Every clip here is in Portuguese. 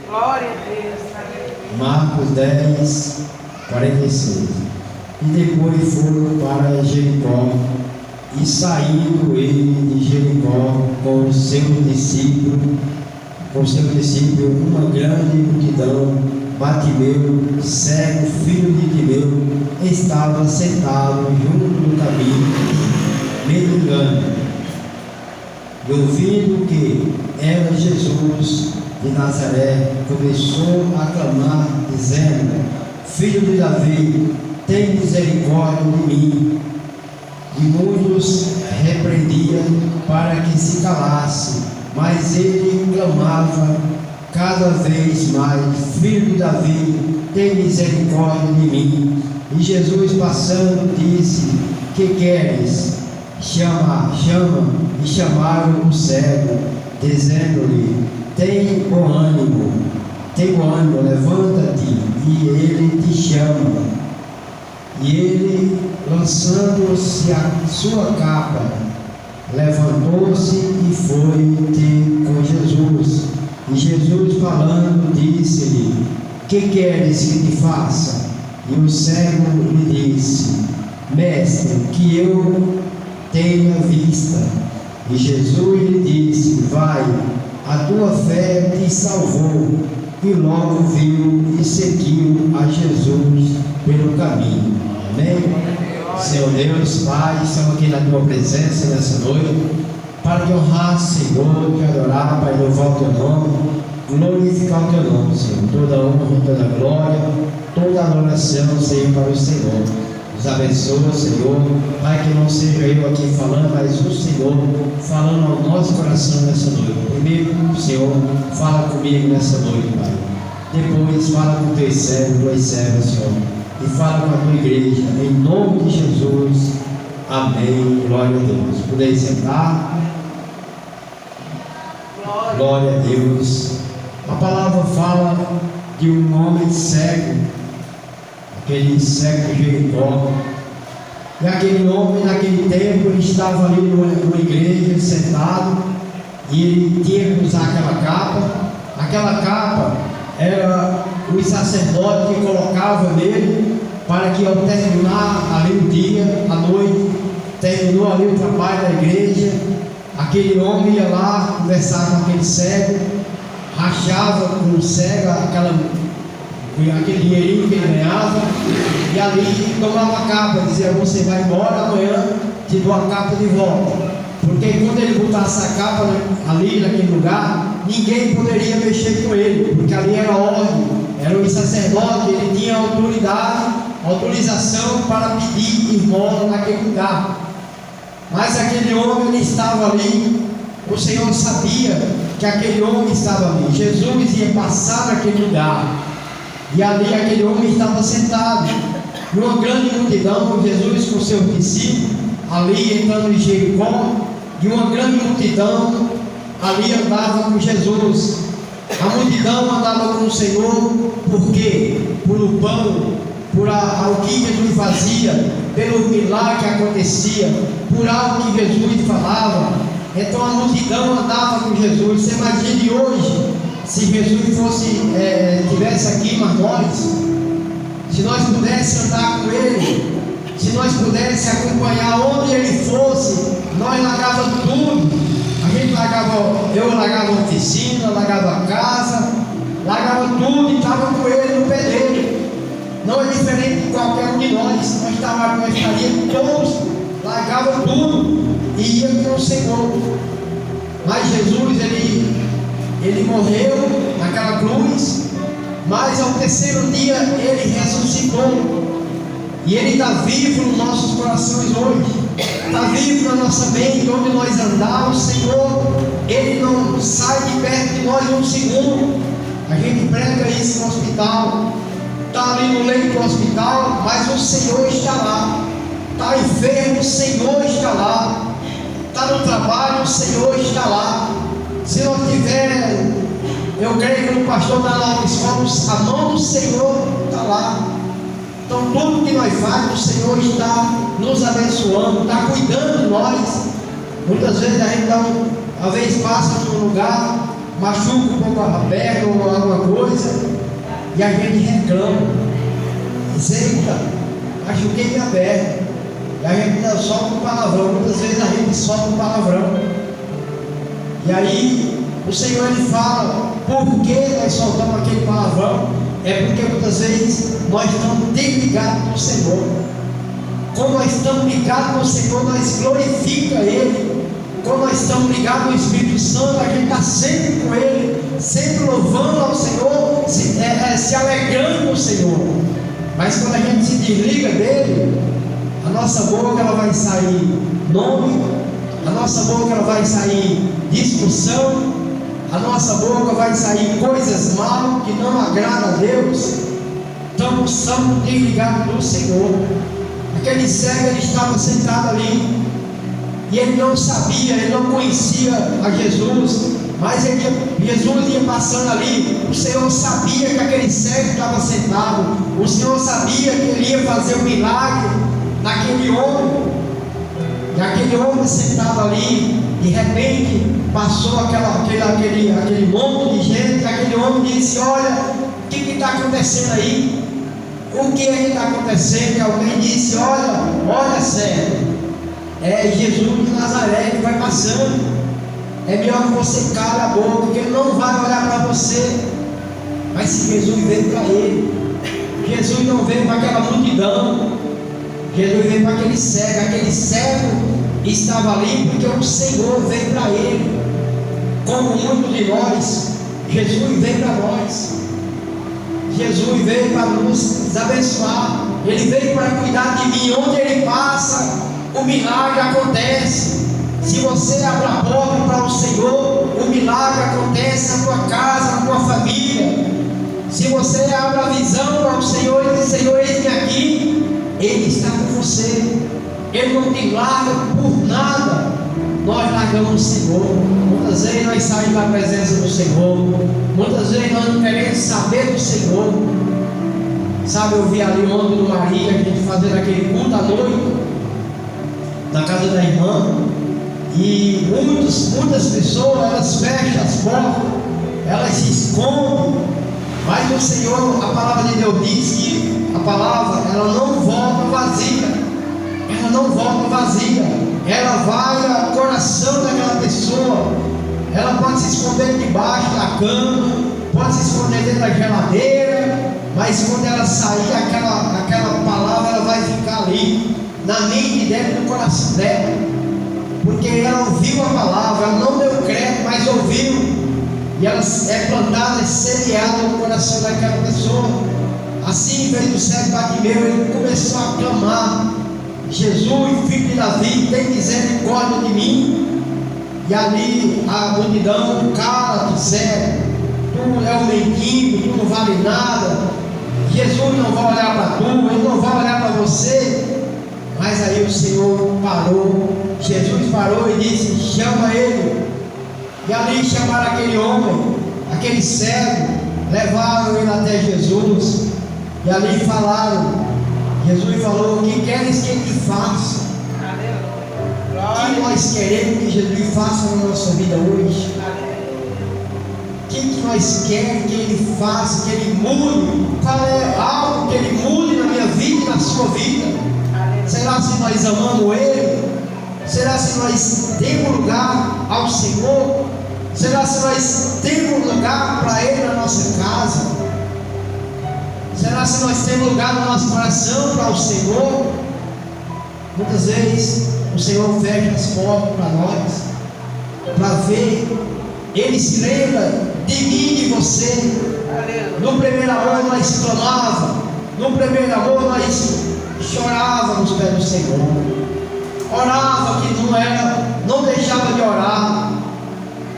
Glória a Deus. Marcos 10, 46. E depois foram para Jericó, e saindo ele de Jericó com o seu discípulo, uma grande multidão, Bartimeu, cego, filho de Timeu, estava sentado junto do caminho, mendigando. E ouvindo que era Jesus de Nazaré, começou a clamar, dizendo: Filho de Davi, tem misericórdia de mim. E muitos repreendiam para que se calasse, mas ele clamava cada vez mais: Filho de Davi, tem misericórdia de mim. E Jesus, passando, disse: Que queres? Chama. E chamaram o cego, dizendo-lhe: Tem bom ânimo, levanta-te, e ele te chama. E ele, lançando-se a sua capa, levantou-se e foi ter com Jesus. E Jesus, falando, disse-lhe: Que queres que te faça? E o cego lhe disse: Mestre, que eu tenha vista. E Jesus lhe disse: Vai, a tua fé te salvou. E logo viu e seguiu a Jesus pelo caminho. Amém? Senhor Deus, Pai, estamos aqui na tua presença nessa noite para te honrar, Senhor, te adorar, Pai, louvar o teu nome, glorificar o teu nome, Senhor. Toda honra, toda glória, toda adoração seja para o Senhor. Nos abençoa, Senhor. Pai, que não seja eu aqui falando, mas o Senhor falando ao nosso coração nessa noite. Primeiro, Senhor, fala comigo nessa noite, Pai. Depois, fala com teus servos, tuas servas, Senhor. E fala com a tua igreja, em nome de Jesus. Amém. Glória a Deus. Podeis sentar. Glória a Deus. A palavra fala de um homem cego, aquele cego de Jericó. E aquele homem, naquele tempo, ele estava ali numa igreja, sentado, e ele tinha que usar aquela capa. Aquela capa era o sacerdote que colocava nele, para que ao terminar ali o dia, a noite, terminou ali o trabalho da igreja, aquele homem ia lá conversar com aquele cego, rachava com o cego aquele dinheirinho que ele ganhava, e ali tomava a capa, dizia: Você vai embora, amanhã te dou a capa de volta. Porque quando ele botasse a capa ali naquele lugar, ninguém poderia mexer com ele, porque ali era ordem, era o sacerdote, ele tinha autorização para pedir esmola naquele lugar. Mas aquele homem, ele estava ali, o Senhor sabia que aquele homem estava ali. Jesus ia passar naquele lugar, e ali aquele homem estava sentado, e uma grande multidão, Jesus com seus discípulos, ali entrando em Jericó, e uma grande multidão ali andava com Jesus. A multidão andava com o Senhor, por quê? Pelo pão, por algo que Jesus fazia, pelo milagre que acontecia, por algo que Jesus falava. Então a multidão andava com Jesus. Você imagine hoje, se Jesus estivesse aqui, mas se nós pudéssemos andar com Ele, se nós pudéssemos acompanhar onde Ele fosse, nós largávamos tudo. Eu largava a oficina, largava a casa, largava tudo e estava com Ele no pé dele. Não é diferente de qualquer um de nós. Nós estaríamos todos, largava tudo e ia com o Senhor. Mas Jesus, ele morreu naquela cruz, mas ao terceiro dia ele ressuscitou. E Ele está vivo nos nossos corações hoje, está vivo na nossa mente, onde nós andamos. Senhor, Ele não sai de perto de nós um segundo. A gente prega isso no hospital, está ali no leito do hospital, mas o Senhor está lá. Está enfermo, o Senhor está lá. Está no trabalho, o Senhor está lá. Se não tiver, eu creio que o pastor da nova escola, a mão do Senhor está lá. Então tudo que nós fazemos, o Senhor está nos abençoando, está cuidando de nós. Muitas vezes a gente às vezes passa num lugar, machuca um pouco a perna ou alguma e a gente reclama, diz: eita, machuquei minha perna. E a gente ainda solta um palavrão. Muitas vezes a gente solta um palavrão. E aí o Senhor ele fala: por que nós soltamos aquele palavrão? É porque muitas vezes nós estamos desligados do Senhor. Quando nós estamos ligados no Senhor, nós glorificamos Ele. Quando nós estamos ligados no Espírito Santo, a gente está sempre com Ele, sempre louvando ao Senhor, se alegrando no Senhor. Mas quando a gente se desliga dele, a nossa boca ela vai sair nome, a nossa boca ela vai sair discussão, a nossa boca vai sair coisas mal que não agradam a Deus. Então somos desligados do Senhor. Aquele cego ele estava sentado ali e ele não sabia, ele não conhecia a Jesus, mas Jesus ia passando ali. O Senhor sabia que aquele cego estava sentado, o Senhor sabia que ele ia fazer um milagre naquele homem. E aquele homem sentado ali, de repente passou aquele monte de gente, e aquele homem disse: olha, o que está acontecendo aí? O que é que está acontecendo? E alguém disse: olha cego, é Jesus de Nazaré que vai passando. É melhor que você cale a boca, porque ele não vai olhar para você. Mas se Jesus veio para ele, Jesus não veio para aquela multidão, Jesus veio para aquele cego estava ali porque o Senhor veio para ele. Como muitos de nós, Jesus veio para nós. Jesus veio para nos abençoar. Ele veio para cuidar de mim. Onde ele passa, o milagre acontece. Se você abre a porta para o Senhor, o milagre acontece na tua casa, na tua família. Se você abre a visão para o Senhor e diz: Senhor, eis-me aqui, Ele está com você. Ele não te larga por nada. Nós largamos o Senhor. Muitas vezes nós saímos da presença do Senhor. Muitas vezes nós não queremos saber do Senhor. Sabe, eu vi ali ontem no Maria, a gente fazendo aquele culto à noite, na casa da irmã. E muitas pessoas, elas fecham as portas, elas se escondem. Mas o Senhor, a palavra de Deus diz que a palavra, ela não volta vazia. Ela não volta vazia. Ela vai ao coração daquela pessoa. Ela pode se esconder debaixo da cama, pode se esconder dentro da geladeira, mas quando ela sair, aquela palavra ela vai ficar ali, na mente dela, no coração dela, porque ela ouviu a palavra, ela não deu crédito, mas ouviu, e ela é plantada, é semeada no coração daquela pessoa. Assim, veio o cego Bartimeu, ele começou a clamar: Jesus, filho de Davi, tem misericórdia de mim. E ali a multidão: cala-te, cego, tu é um mendigo, tu não vale nada, Jesus não vai olhar para tu, Ele não vai olhar para você. Mas aí o Senhor parou, Jesus parou e disse: chama ele. E ali chamaram aquele homem, aquele cego, levaram ele até Jesus, e ali falaram. Jesus falou: o que queres que ele faça? O que nós queremos que Jesus faça na nossa vida hoje? O que nós queremos que Ele faça, que Ele mude? Qual é algo que Ele mude na minha vida e na sua vida? Será se nós amamos Ele? Será se nós temos lugar ao Senhor? Será se nós temos lugar para Ele na nossa casa? Será se nós temos lugar no nosso coração para o Senhor? Muitas vezes o Senhor fecha as portas para nós, para ver. Ele se lembra de mim e de você. No primeiro amor nós clamávamos, no primeiro amor nós chorávamos nos pés do Senhor, orava que não deixava de orar.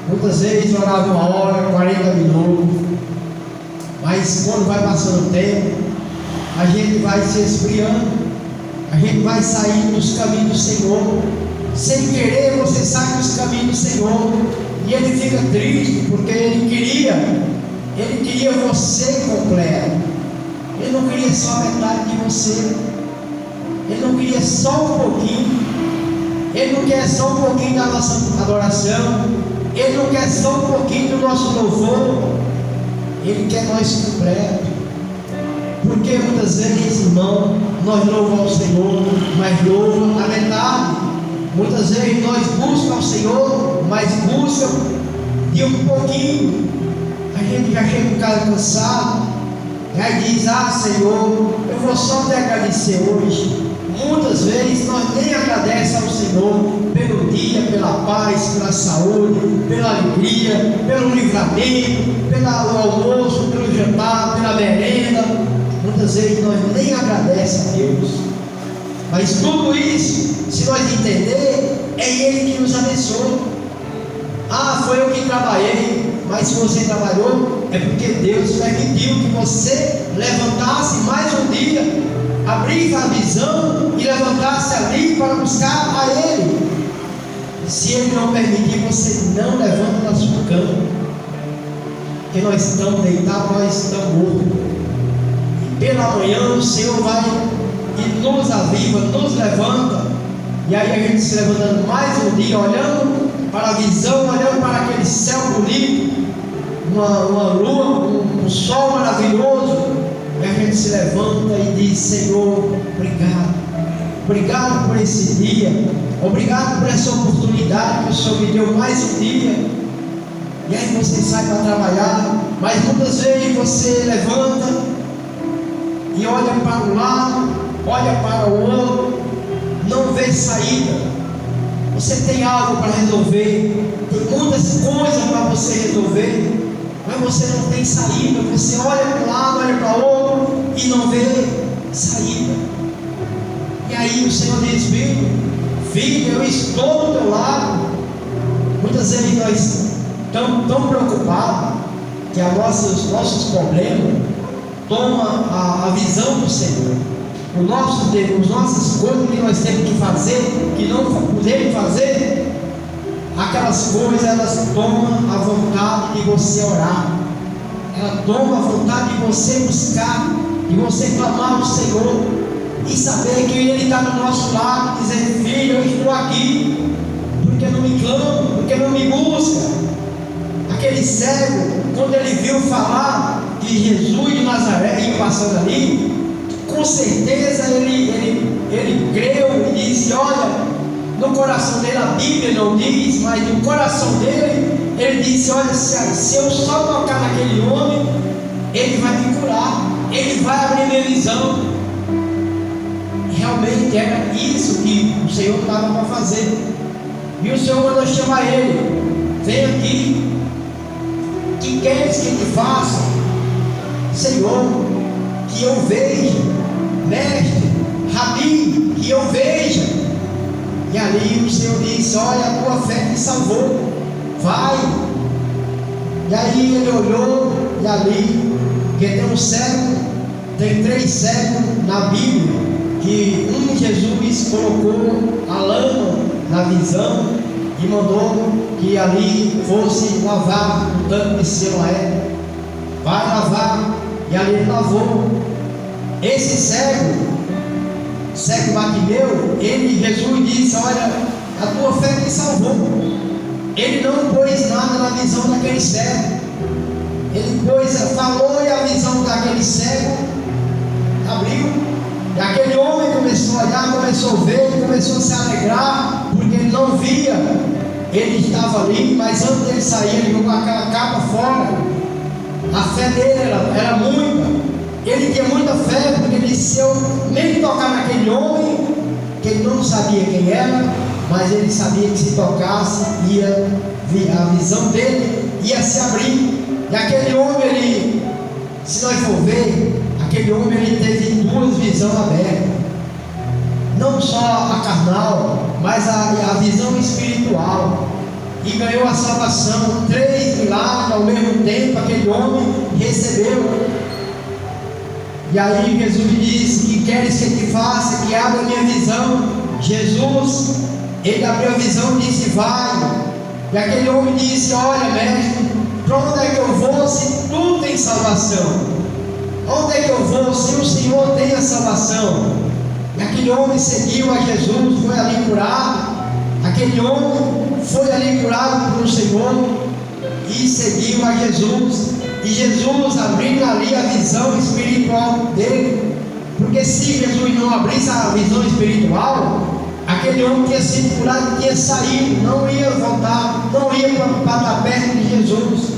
Muitas vezes orava 1 hora, 40 minutos, mas quando vai passando o tempo, a gente vai se esfriando, a gente vai sair dos caminhos do Senhor. Sem querer você sai dos caminhos do Senhor, e Ele fica triste, porque Ele queria você completo. Ele não queria só metade de você, Ele não queria só um pouquinho, Ele não quer só um pouquinho da nossa adoração, Ele não quer só um pouquinho do nosso louvor, Ele quer nós completos. Porque muitas vezes, irmão, nós louvamos ao Senhor, mas louvamos a metade. Muitas vezes nós buscamos ao Senhor, mas buscamos de um pouquinho. A gente já chega em casa cansado, já diz: ah, Senhor, eu vou só te agradecer hoje. Muitas vezes nós nem agradecemos ao Senhor pelo dia, pela paz, pela saúde, pela alegria, pelo livramento, pelo almoço, pelo jantar, pela merenda. Muitas vezes nós nem agradecemos a Deus. Mas tudo isso, se nós entender, é Ele que nos abençoa. Ah, foi eu que trabalhei. Mas se você trabalhou, é porque Deus permitiu que você levantasse mais um dia, abrisse a visão e levantasse ali para buscar a Ele. Se Ele não permitir, você não levanta da sua cama, porque nós estamos deitados, nós estamos mortos. Pela manhã o Senhor vai e nos aviva, nos levanta, e aí a gente se levantando mais um dia, olhando para a visão, olhando para aquele céu bonito, uma lua, um sol maravilhoso, e a gente se levanta e diz: Senhor, obrigado por esse dia, obrigado por essa oportunidade que o Senhor me deu mais um dia. E aí você sai para trabalhar, mas muitas vezes você levanta e olha para um lado, olha para o outro, não vê saída. Você tem algo para resolver, tem muitas coisas para você resolver, mas você não tem saída. Você olha para um lado, olha para o outro e não vê saída. E aí o Senhor diz: filho, eu estou do teu lado. Muitas vezes nós estamos tão preocupados que os nossos problemas tomam a visão do Senhor. As nossas coisas que nós temos que fazer, que não podemos fazer, aquelas coisas, elas tomam a vontade de você orar, ela toma a vontade de você buscar, de você clamar ao Senhor e saber que Ele está do nosso lado, dizer: filho, eu estou aqui, porque não me clama, porque não me busca. Aquele cego, quando ele viu falar de Jesus de Nazaré ia passando ali, com certeza ele creu e disse: olha, no coração dele, a Bíblia não diz, mas no coração dele, ele disse: olha, se eu só tocar naquele homem, ele vai me curar, ele vai abrir minha visão. Realmente era isso que o Senhor estava para fazer. E o Senhor mandou chamar ele: vem aqui, que queres que te faça? Senhor, que eu veja. Mestre, Rabi, que eu veja. E ali o Senhor disse: olha, a tua fé te salvou, vai. E aí ele olhou, e ali, porque tem um cego, tem 3 cegos na Bíblia, que Jesus colocou a lama na visão e mandou que ali fosse lavar o tanque de Siloé. Vai lavar. E ali ele lavou. Esse cego Bartimeu, Jesus disse: olha, a tua fé te salvou. Ele não pôs nada na visão daquele cego, ele falou, e a visão daquele cego abriu, e aquele homem começou a olhar, começou a ver, começou a se alegrar, porque ele não via, ele estava ali, mas antes dele sair, ele jogou aquela capa fora. A fé dele era muita. Ele tinha muita fé, porque ele disse: se eu nem tocar naquele homem, que ele não sabia quem era, mas ele sabia que se tocasse, a visão dele ia se abrir. E aquele homem, se nós for ver, aquele homem teve 2 visões abertas, não só a carnal, mas a visão espiritual, e ganhou a salvação. 3 milagres ao mesmo tempo aquele homem recebeu. E aí Jesus disse: que queres que te faça? Que abra a minha visão. Jesus, ele abriu a visão e disse: vai. E aquele homem disse: olha, mestre, para onde é que eu vou se tu tens salvação? Onde é que eu vou se o Senhor tem a salvação? E aquele homem seguiu a Jesus, foi ali curado. Aquele homem foi ali curado pelo Senhor e seguiu a Jesus. E Jesus, abrindo ali ali a visão espiritual dele. Porque se Jesus não abrisse a visão espiritual, aquele homem tinha sido curado, tinha saído, não ia voltar, não ia para estar perto de Jesus.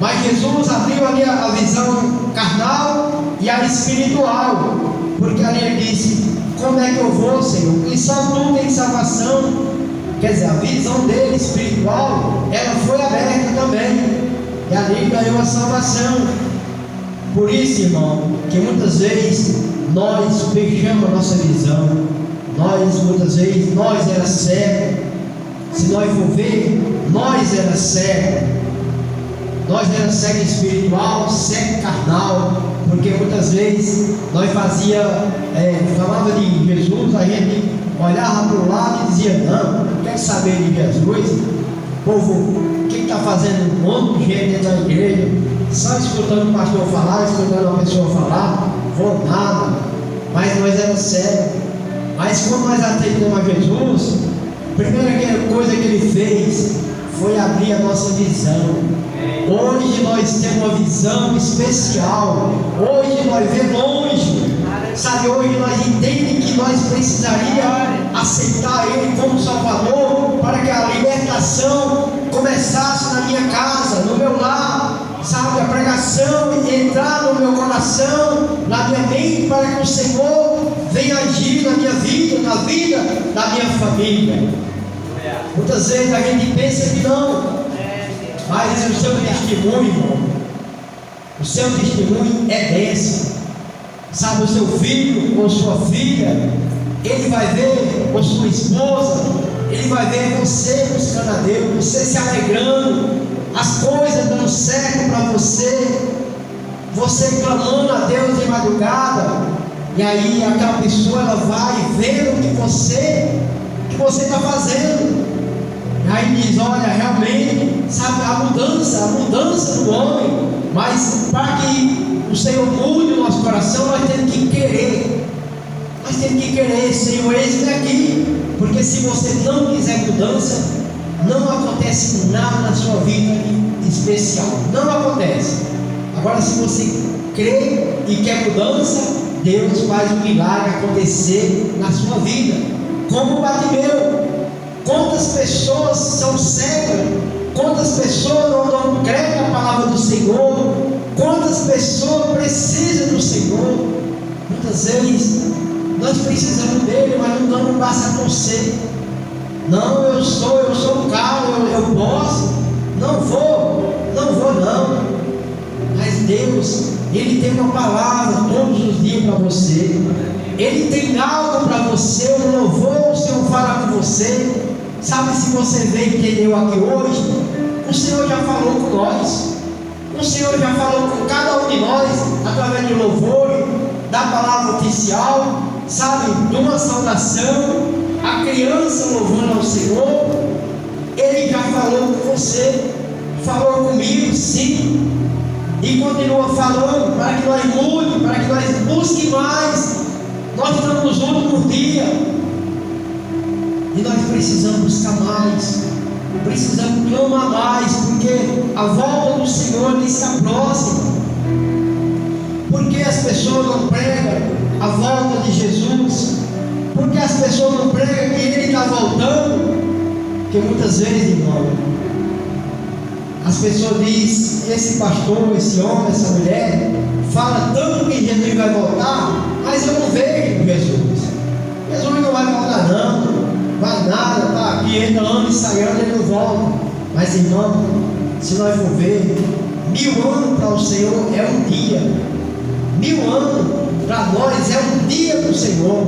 Mas Jesus abriu ali a visão carnal e a espiritual, porque ali ele disse: como é que eu vou, Senhor? E só tu tens salvação. Quer dizer, a visão dele espiritual, ela foi aberta também, e ali ganhou a salvação. Por isso, irmão, que muitas vezes nós fechamos a nossa visão. Muitas vezes, nós era cego. Se nós for ver, nós era cego. Nós era cego espiritual, cego carnal, porque muitas vezes nós falava de Jesus, a gente olhava para o lado e dizia: não quer saber de Jesus. Povo, o que está fazendo um monte de gente dentro da igreja, só escutando o pastor falar, escutando a pessoa falar, vou nada. Mas nós éramos cegos. Mas quando nós atendemos a Jesus, a primeira coisa que ele fez foi abrir a nossa visão. Hoje nós temos uma visão especial. Hoje nós vemos longe. Sabe, hoje nós entendemos que nós precisaríamos aceitar Ele como Salvador, para que a libertação começasse na minha casa, no meu lar. Sabe, a pregação entrar no meu coração, na minha mente, para que o Senhor venha agir na minha vida, na vida da minha família. Muitas vezes a gente pensa que não, mas o seu testemunho, irmão, o seu testemunho é bênção. Sabe, o seu filho ou sua filha, ele vai ver, ou sua esposa, ele vai ver você buscando a Deus, você se alegrando, as coisas dando certo para você, você clamando a Deus de madrugada, e aí aquela pessoa, ela vai ver o que você está fazendo. Aí diz: olha, realmente, sabe, a mudança do homem. Mas para que o Senhor mude o nosso coração, nós temos que querer. Nós temos que querer: Senhor, eis-me aqui. Porque se você não quiser mudança, não acontece nada na sua vida especial. Não acontece. Agora, se você crê e quer mudança, Deus faz um milagre acontecer na sua vida. Como o Bartimeu. Quantas pessoas são cegas? Quantas pessoas não creem na palavra do Senhor? Quantas pessoas precisam do Senhor? Muitas vezes nós precisamos dele, mas não damos braço a torcer. Não, eu sou o cara, eu posso. Não vou não. Mas Deus, Ele tem uma palavra todos os dias para você. Ele tem algo para você, um louvor, o Senhor fala com você. Sabe, se você veio e entendeu aqui hoje, o Senhor já falou com nós. O Senhor já falou com cada um de nós, através de louvor, da palavra oficial, sabe, de uma saudação, a criança louvando ao Senhor. Ele já falou com você, falou comigo, sim, e continua falando, para que nós mude, para que nós busquemos mais. Nós estamos no último dia, e nós precisamos buscar mais, precisamos clamar mais, porque a volta do Senhor está próxima. Porque as pessoas não pregam a volta de Jesus? Porque as pessoas não pregam que Ele está voltando? Porque muitas vezes, irmão, as pessoas dizem: esse pastor, esse homem, essa mulher fala tanto que Jesus vai voltar, mas eu não vejo Jesus. Jesus não vai voltar não, vai nada, está aqui, entra ano e sai ano, ele não volta. Mas, irmão, se nós for ver, 1000 anos para o Senhor é um dia. 1000 anos para nós é um dia para o Senhor.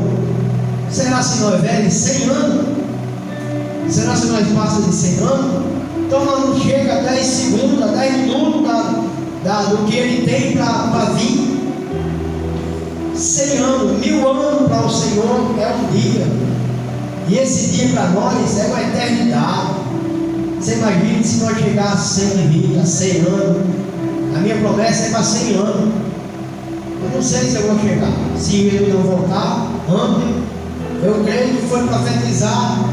Será se nós vemos 100 anos? Será se nós passamos de 100 anos? Então nós não chega a 10 segundos, a 10 minutos do que Ele tem para vir. 100 anos, 1000 anos para o Senhor é um dia. E esse dia para nós é uma eternidade. Você imagina se nós chegar a 120, a 100 anos. A minha promessa é para 100 anos. Eu não sei se eu vou chegar. Se ele não voltar antes, eu creio que foi profetizado.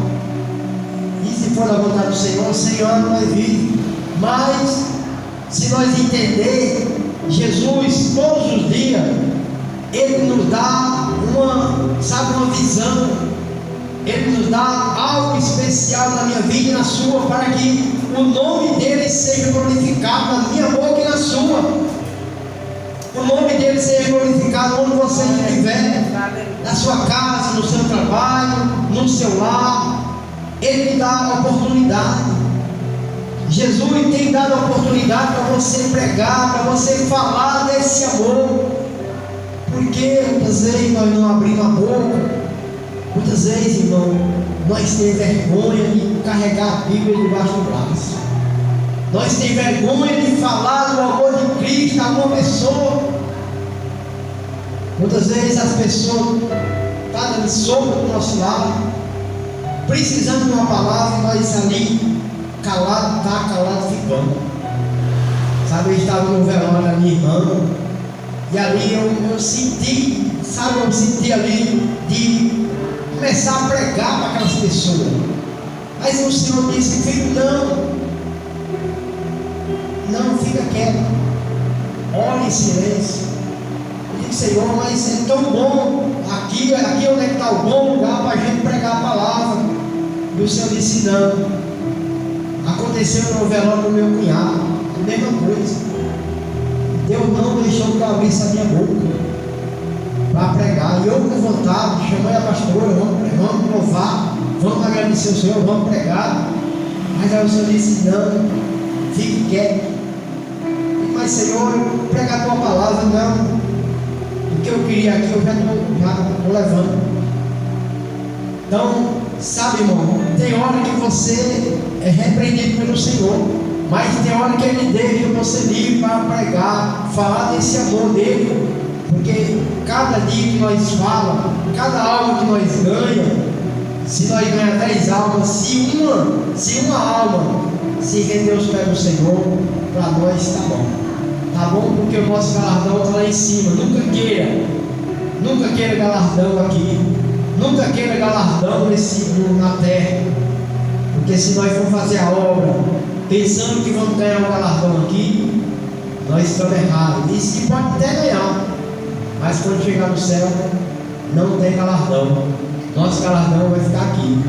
E se for da vontade do Senhor, 100 anos vai vir. Mas, se nós entender Jesus, todos os dias, Ele nos dá uma visão, Ele nos dá algo especial na minha vida e na sua, para que o nome dEle seja glorificado na minha boca e na sua. O nome dEle seja glorificado onde você estiver, na sua casa, no seu trabalho, no seu lar. Ele te dá a oportunidade. Jesus tem dado a oportunidade para você pregar, para você falar desse amor. Porque muitas vezes nós não abrimos a boca, muitas vezes, irmão, nós temos vergonha de carregar a Bíblia debaixo do braço. Nós temos vergonha de falar do amor de Cristo a uma pessoa. Muitas vezes as pessoas estão dando sombra do nosso lado, precisando de uma palavra, e nós ali calado ficando. Sabe, eu estava no velório da minha irmã, e ali eu senti, sabe, eu senti ali de começar a pregar para aquelas pessoas. Mas o Senhor disse: filho, não, fica quieto, ore em silêncio. Eu disse: Senhor, mas é tão bom, aqui onde é que está o bom lugar para a gente pregar a palavra. E o Senhor disse: não. Aconteceu no velório do meu cunhado, a mesma coisa. Deus não deixou que eu abrisse a minha boca para pregar. E eu, com vontade, chamei a pastora: vamos louvar, vamos agradecer o Senhor, vamos pregar. Mas aí o Senhor disse: não, fique quieto. Mas, Senhor, pregar a tua palavra, não. O que eu queria aqui, eu já estou levando. Então, sabe, irmão, tem hora que você é repreendido pelo Senhor, mas tem hora que Ele deixa você livre para pregar, falar desse amor dEle. Porque cada dia que nós falamos, cada alma que nós ganhamos, se nós ganhamos 10 almas, se uma alma se render aos pés do Senhor, para nós está bom. Está bom, porque o nosso galardão está lá em cima. Nunca queira galardão aqui. Nunca queira galardão na terra. Porque se nós for fazer a obra pensando que vamos ganhar um galardão aqui, nós estamos errados. Isso que pode até ganhar, mas quando chegar no céu, não tem galardão. Nosso galardão vai ficar aqui.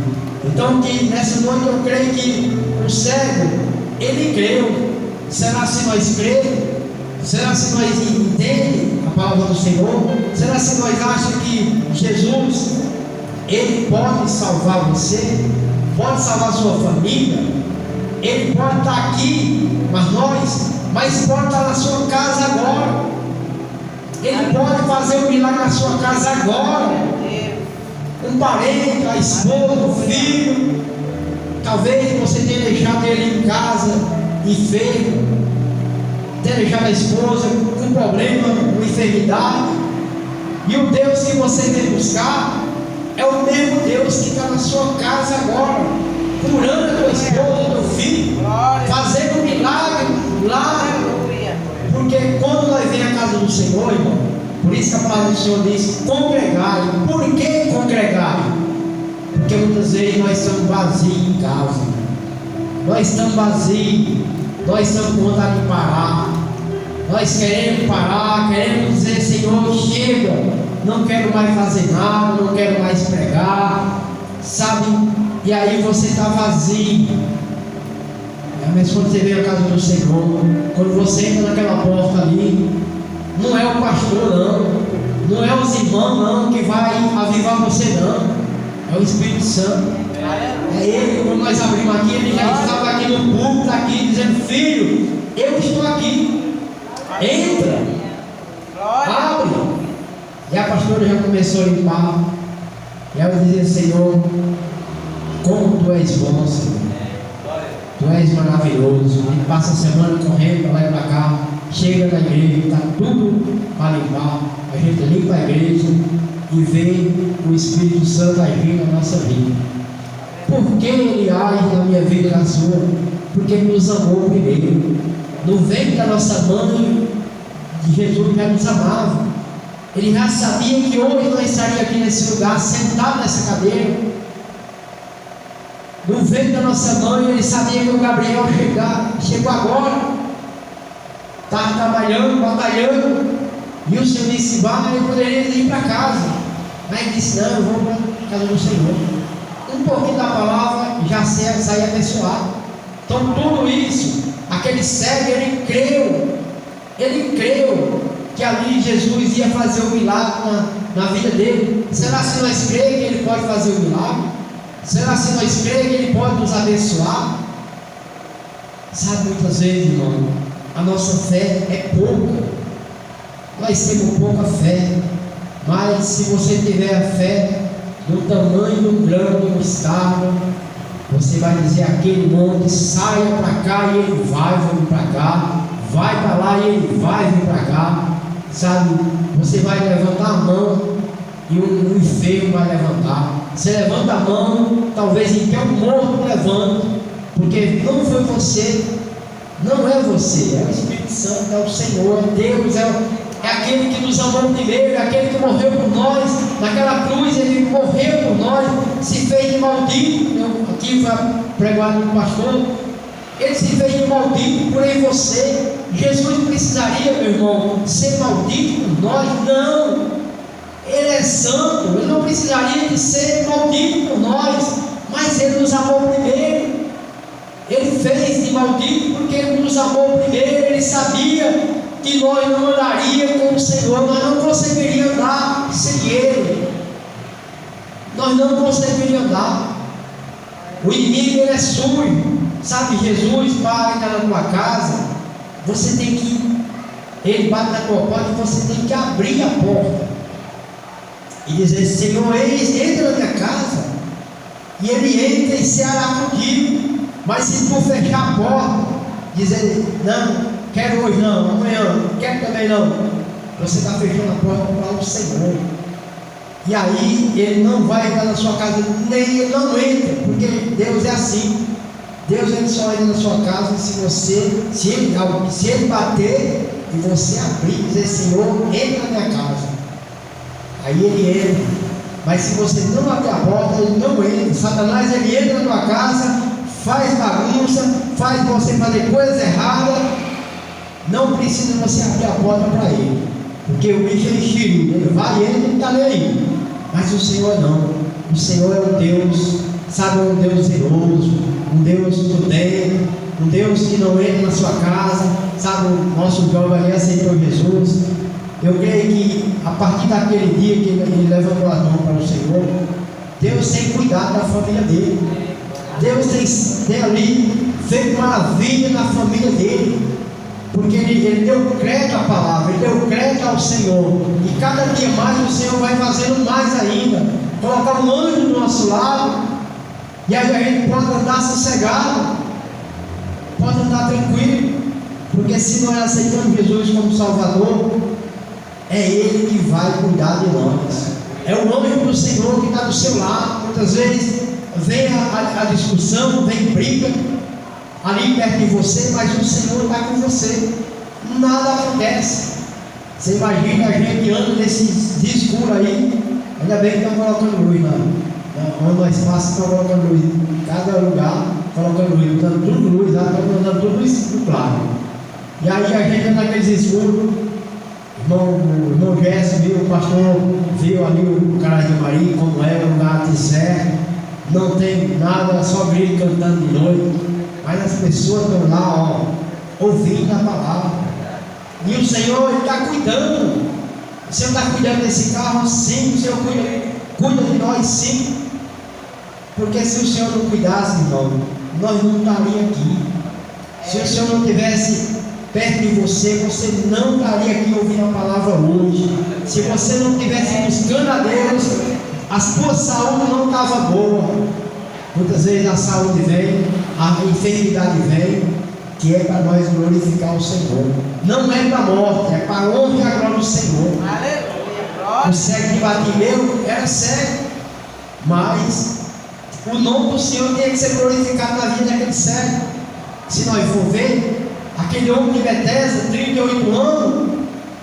Então, que nessa noite eu creio que o cego, ele creu. Será se nós cremos? Será se nós entendemos a palavra do Senhor? Será se nós achamos que Jesus, Ele pode salvar você? Pode salvar sua família? Ele pode estar aqui, mas pode estar na sua casa agora. Ele pode fazer um milagre na sua casa agora. Um parente, a esposa, o filho. Talvez você tenha deixado ele em casa enfermo, tenha deixado a esposa com problema, com enfermidade. E o Deus que você vem buscar é o mesmo Deus que está na sua casa agora, curando a tua esposa, teu filho, fazendo um milagre lá. Porque quando nós vem à casa do Senhor, irmão, por isso que a palavra do Senhor diz: congregai. Por que congregai? Porque muitas vezes nós estamos vazios em casa, nós estamos vazios, nós estamos com vontade de parar, nós queremos parar, queremos dizer: Senhor, chega, não quero mais fazer nada, não quero mais pregar, sabe? E aí você está vazio. Mas quando você vem à casa do Senhor, quando você entra naquela porta ali, não é o pastor não é os irmãos não que vai avivar você não, é o Espírito Santo. É Ele. Quando nós abrimos aqui, Ele já estava aqui no púlpito, aqui dizendo: filho, eu estou aqui, entra, abre. E a pastora já começou a limpar, e ela dizia: Senhor, como Tu és bom, Senhor, Tu és maravilhoso. A gente passa a semana correndo para lá e para cá, chega na igreja, está tudo para limpar. A gente limpa a igreja e vê o Espírito Santo agir na nossa vida. Por que Ele age na minha vida e na sua? Porque Ele nos amou primeiro. No ventre da nossa mãe, Jesus já nos amava. Ele já sabia que hoje nós estaríamos aqui nesse lugar, sentado nessa cadeira. No ventre da nossa mãe, Ele sabia que o Gabriel chegou agora. estava trabalhando, batalhando, e o Senhor disse: vai, ele poderia ir para casa, mas ele disse: não, eu vou para a casa do Senhor. Um pouquinho da palavra já saía abençoado. Então tudo isso, aquele cego, ele creu que ali Jesus ia fazer um milagre na vida dele. Será se nós cremos que ele pode fazer um milagre? Será se nós cremos que ele pode nos abençoar? Sabe, muitas vezes, irmão, a nossa fé é pouca. Nós temos pouca fé, mas se você tiver a fé do tamanho do grão de mostarda, você vai dizer aquele monte: saia para cá, e ele vai vir para cá. Vai para lá e ele vai vir para cá. Sabe, você vai levantar a mão e um enfermo vai levantar. Você levanta a mão, talvez em que um morto levante, porque não foi você, não é você, é o Espírito Santo, é o Senhor, é Deus, é aquele que nos amou primeiro, é aquele que morreu por nós. Naquela cruz ele morreu por nós, se fez de maldito. Aqui foi pregado no pastor, ele se fez de maldito por aí você. Jesus precisaria, meu irmão, ser maldito por nós? Não, ele é santo, ele não precisaria de ser maldito por nós, mas ele nos amou primeiro. Ele fez de maldito porque ele nos amou primeiro. Ele sabia que nós não andaríamos com o Senhor, nós não conseguiríamos andar sem Ele, nós não conseguiríamos andar. O inimigo, ele é sujo, sabe? Jesus para entrar na tua casa, você tem que, ele bate na tua porta e você tem que abrir a porta e dizer: Senhor, entra na minha casa. E ele entra e ceará contigo. Mas se tu fechar a porta, dizer: não, quero hoje não, amanhã, quero também não, você está fechando a porta para o Senhor. E aí ele não vai entrar na sua casa, nem ele não entra, porque Deus é assim. Deus, ele só entra na sua casa se ele bater e você abrir e dizer: Senhor, entra na minha casa. Aí ele entra. Mas se você não abrir a porta, ele não entra. Satanás, ele entra na tua casa, faz bagunça, faz você fazer coisas erradas. Não precisa você abrir a porta para ele, porque o bicho é enxerido, ele vai e ele não está nem aí. Mas o Senhor não. O Senhor é um Deus, sabe, um Deus zeloso, um Deus prudente, um Deus que não entra na sua casa. Sabe, o nosso jovem ali aceitou Jesus. Eu creio que a partir daquele dia que ele levantou as mãos para o Senhor, Deus tem cuidado da família dele. Deus tem ali feito maravilha na família dele, porque ele deu crédito à palavra, ele deu crédito ao Senhor. E cada dia mais o Senhor vai fazendo mais ainda, colocar um anjo do nosso lado, e aí a gente pode andar sossegado, pode andar tranquilo, porque se nós aceitamos Jesus como Salvador, é Ele que vai cuidar de nós. É o anjo do Senhor que está do seu lado. Muitas vezes vem a discussão, vem briga ali perto de você, mas o Senhor está com você, nada acontece. Você imagina a gente anda nesses dias escuros aí, ainda bem que estão colocando luz, onde nós passamos, estão colocando luz em cada lugar, colocando luz, botando tudo luz, estão andando tudo escuro, claro. E aí a gente anda naqueles escuros. O irmão Gerson viu, o pastor viu ali o Caras de Maria, como é o lugar deserto, não tem nada, só grito cantando de noite, mas as pessoas estão lá, ouvindo a palavra, e o Senhor está cuidando. O Senhor está cuidando desse carro, sim. O Senhor cuida de nós, sim, porque se o Senhor não cuidasse, irmão, nós não estaríamos aqui. Se o Senhor não tivesse perto de você, você não estaria aqui ouvindo a palavra hoje. Se você não estivesse buscando a Deus, a sua saúde não estava boa. Muitas vezes a saúde vem, a enfermidade vem, que é para nós glorificar o Senhor. Não é para a morte, é para a honra e a glória do Senhor. Aleluia. O cego de Bartimeu era cego, mas o nome do Senhor tinha que ser glorificado na vida daquele cego. Se nós for ver, aquele homem de Betesda, 38 anos,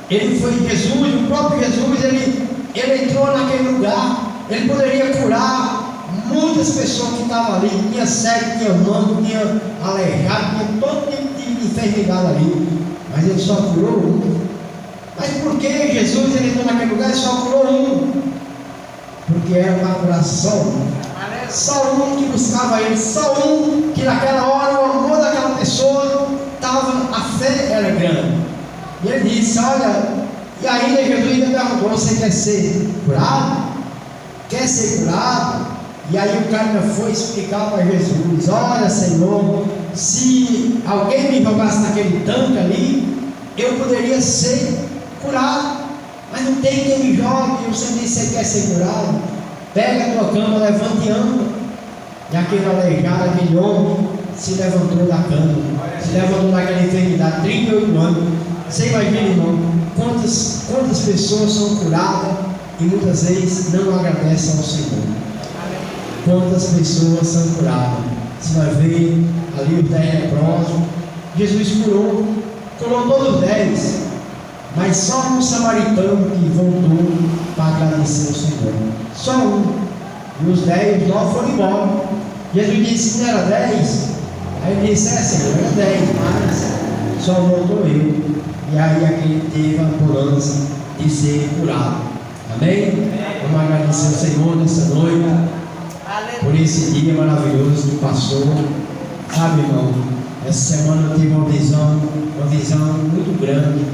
ele foi Jesus, o próprio Jesus, ele entrou naquele lugar. Ele poderia curar muitas pessoas que estavam ali, tinha cego, tinha manco, tinha aleijado, tinha todo tipo de enfermidade ali, mas ele só curou um. Mas por que Jesus ele entrou naquele lugar e só curou um? Porque era para curar só um. Só um que buscava ele, só um que naquela hora o amor daquela pessoa estava, a fé era grande. E ele disse: olha, e ainda Jesus ainda perguntou: você quer ser curado? Quer ser curado? E aí o cara foi explicar para Jesus: olha, Senhor, se alguém me jogasse naquele tanque ali, eu poderia ser curado, mas não tem quem me jogue. Você disse: você quer ser curado? Pega a tua cama, levanta e anda. E aquele aleijado, aquele homem, se levantou da cama, se levantou daquela enfermidade, 38 anos. Você imagina, irmão, quantas pessoas são curadas e muitas vezes não agradecem ao Senhor. Quantas pessoas são curadas? Você vai ver ali os 10 leprosos. Jesus curou todos os 10, mas só um samaritano que voltou para agradecer ao Senhor. Só um. E os 10 logo foram embora. Jesus disse: não era 10? Aí ele disse: Senhor, era 10, mas só voltou eu. E aí aquele teve a ambulância de ser curado. Amém? Vamos agradecer ao Senhor nessa noite por esse dia maravilhoso que passou. Sabe, irmão, essa semana eu tive uma visão muito grande.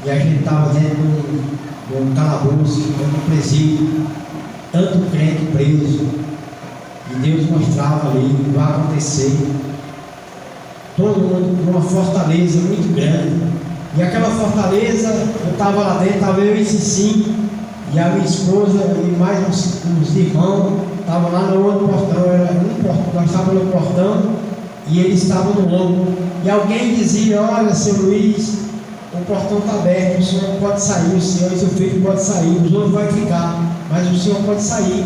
E a gente estava dentro de um calabouço, de um presídio, tanto crente preso. E Deus mostrava ali o que vai acontecer. Todo mundo com uma fortaleza muito grande. E aquela fortaleza, eu estava lá dentro, estava eu e Cicinho, e a minha esposa e mais uns irmãos estavam lá no outro portão. Era um portão, nós estávamos no portão e eles estavam no outro. E alguém dizia: olha, seu Luiz, o portão está aberto, o senhor não pode sair, o senhor e seu filho pode sair, os outros vão ficar, mas o senhor pode sair.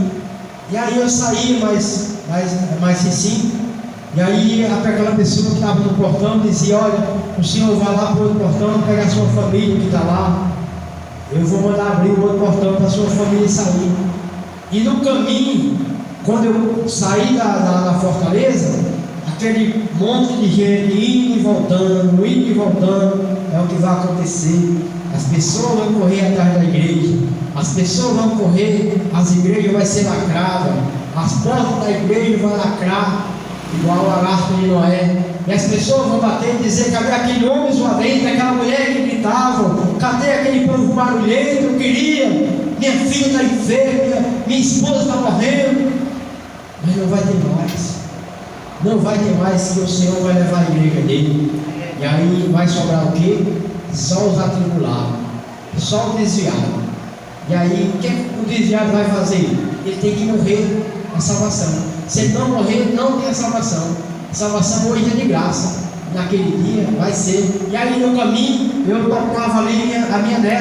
E aí eu saí, mais Cicinho. E aí aquela pessoa que estava no portão dizia: olha, o senhor vai lá para o outro portão, pegar a sua família que está lá. Eu vou mandar abrir o outro portão para a sua família sair. E no caminho, quando eu saí da fortaleza, aquele monte de gente indo e voltando, é o que vai acontecer. As pessoas vão correr atrás da igreja, as pessoas vão correr, as igrejas vão ser lacradas, as portas da igreja vão lacrar, igual a arca de Noé. E as pessoas vão bater e dizer: cadê aquele homem lá dentro, aquela mulher que gritava, cadê aquele povo barulhento? Eu queria, minha filha está enferma, minha esposa está morrendo. Mas não vai ter mais. Não vai ter mais, que o Senhor vai levar a igreja dele. E aí vai sobrar o quê? Só os atribulados, só o desviado. E aí o que o desviado vai fazer? Ele tem que morrer a salvação. Se ele não morrer, não tem a salvação. A salvação hoje é de graça. Naquele dia vai ser. E aí no caminho eu tocava ali a minha neta.